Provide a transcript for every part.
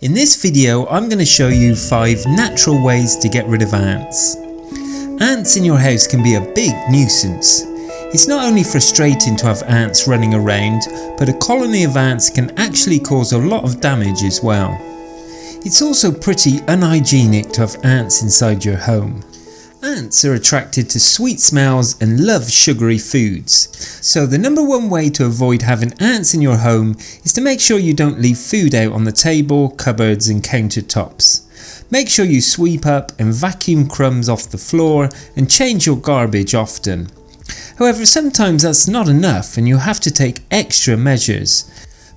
In this video, I'm going to show you 5 natural ways to get rid of ants. Ants in your house can be a big nuisance. It's not only frustrating to have ants running around, but a colony of ants can actually cause a lot of damage as well. It's also pretty unhygienic to have ants inside your home. Ants are attracted to sweet smells and love sugary foods. So the number one way to avoid having ants in your home is to make sure you don't leave food out on the table, cupboards and countertops. Make sure you sweep up and vacuum crumbs off the floor and change your garbage often. However, sometimes that's not enough and you'll have to take extra measures.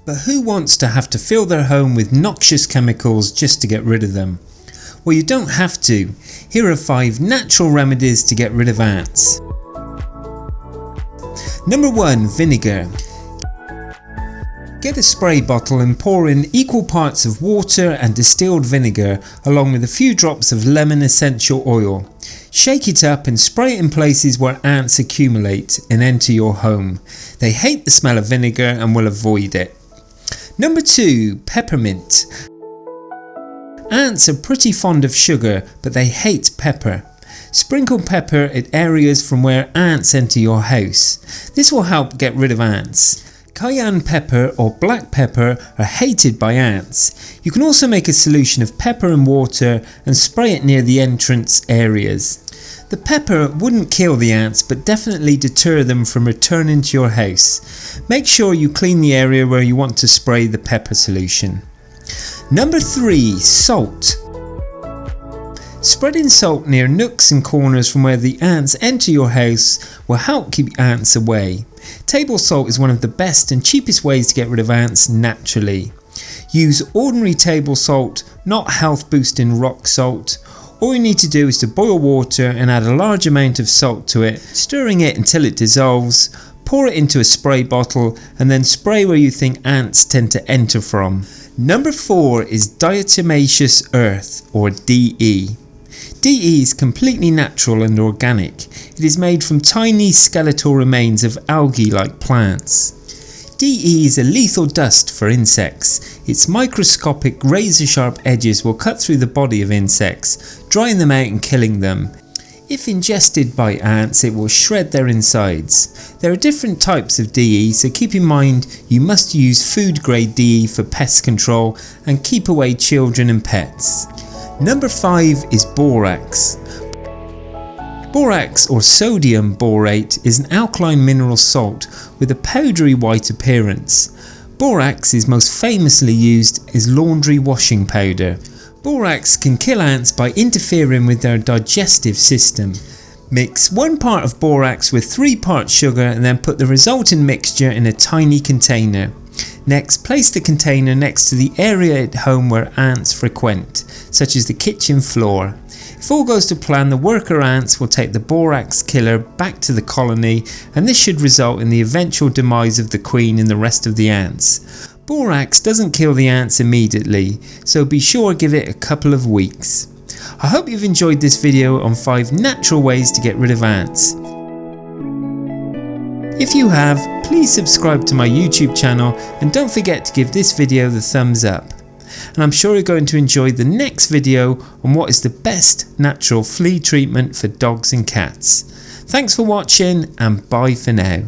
But who wants to have to fill their home with noxious chemicals just to get rid of them? Well, you don't have to. Here are 5 natural remedies to get rid of ants. Number 1. Vinegar. Get a spray bottle and pour in equal parts of water and distilled vinegar along with a few drops of lemon essential oil. Shake it up and spray it in places where ants accumulate and enter your home. They hate the smell of vinegar and will avoid it. Number 2. Peppermint. Ants are pretty fond of sugar, but they hate pepper. Sprinkle pepper at areas from where ants enter your house. This will help get rid of ants. Cayenne pepper or black pepper are hated by ants. You can also make a solution of pepper and water and spray it near the entrance areas. The pepper wouldn't kill the ants, but definitely deter them from returning to your house. Make sure you clean the area where you want to spray the pepper solution. Number 3. Salt. Spreading salt near nooks and corners from where the ants enter your house will help keep ants away. Table salt is one of the best and cheapest ways to get rid of ants naturally. Use ordinary table salt, not health boosting rock salt. All you need to do is to boil water and add a large amount of salt to it, stirring it until it dissolves. Pour it into a spray bottle and then spray where you think ants tend to enter from. Number 4 is Diatomaceous Earth or DE. DE is completely natural and organic. It is made from tiny skeletal remains of algae-like plants. DE is a lethal dust for insects. Its microscopic razor-sharp edges will cut through the body of insects, drying them out and killing them. If ingested by ants, it will shred their insides. There are different types of DE, so keep in mind you must use food grade DE for pest control and keep away children and pets. Number 5 is Borax. Borax or sodium borate is an alkaline mineral salt with a powdery white appearance. Borax is most famously used as laundry washing powder. Borax can kill ants by interfering with their digestive system. Mix 1 part of borax with 3 parts sugar and then put the resultant mixture in a tiny container. Next, place the container next to the area at home where ants frequent, such as the kitchen floor. If all goes to plan, the worker ants will take the borax killer back to the colony, and this should result in the eventual demise of the queen and the rest of the ants. Borax doesn't kill the ants immediately, so be sure to give it a couple of weeks. I hope you've enjoyed this video on 5 natural ways to get rid of ants. If you have, please subscribe to my YouTube channel and don't forget to give this video the thumbs up. And I'm sure you're going to enjoy the next video on what is the best natural flea treatment for dogs and cats. Thanks for watching and bye for now.